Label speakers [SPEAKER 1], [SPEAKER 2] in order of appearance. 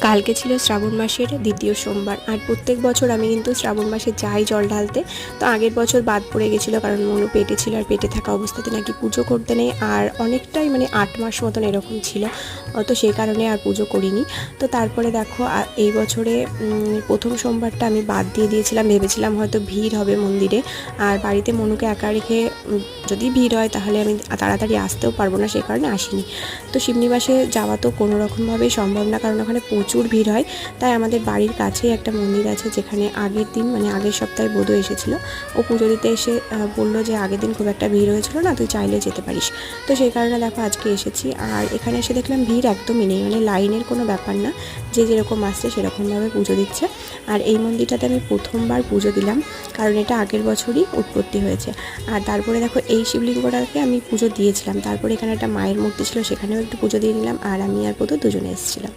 [SPEAKER 1] কালকে ছিল শ্রাবণ মাসের দ্বিতীয় সোমবার, আর প্রত্যেক বছর আমি কিন্তু শ্রাবণ মাসে যাই জল ঢালতে। তো আগের বছর বাদ পড়ে গেছিলো, কারণ মনু পেটে ছিল, আর পেটে থাকা অবস্থাতে নাকি পুজো করতে নেই, আর অনেকটাই মানে 8 মাস মতন এরকম ছিল। তো সেই কারণে আর পুজো করিনি। তো তারপরে দেখো এই বছরে প্রথম সোমবারটা আমি বাদ দিয়ে দিয়েছিলাম, ভেবেছিলাম হয়তো ভিড় হবে মন্দিরে, আর বাড়িতে মনুকে একা রেখে যদি ভিড় হয় তাহলে আমি তাড়াতাড়ি আসতেও পারবো না, সেই কারণে আসিনি। তো শিবনিবাসে যাওয়া তো কোনো রকমভাবেই সম্ভব না, কারণ ওখানে প্রচুর ভিড় হয়। তাই আমাদের বাড়ির কাছেই একটা মন্দির আছে, যেখানে আগের দিন মানে আগের সপ্তাহে বোধ এসেছিলো। ও পুজো দিতে এসে বললো যে আগের দিন খুব একটা ভিড় হয়েছিল না, তুই চাইলে যেতে পারিস। তো সেই কারণে দেখো আজকে এসেছি, আর এখানে এসে দেখলাম ভিড় একদমই নেই, মানে লাইনের কোনো ব্যাপার না, যে যেরকম আসছে সেরকমভাবে পুজো দিচ্ছে। আর এই মন্দিরটাতে আমি প্রথমবার পুজো দিলাম, কারণ এটা আগের বছরই উৎপত্তি হয়েছে। আর তারপরে দেখো এই শিবলিঙ্গটাকে আমি পুজো দিয়েছিলাম, তারপরে এখানে একটা মায়ের মূর্তি ছিল, সেখানেও একটু পুজো দিয়ে নিলাম, আর আমি আর প্রথম দুজনে এসেছিলাম।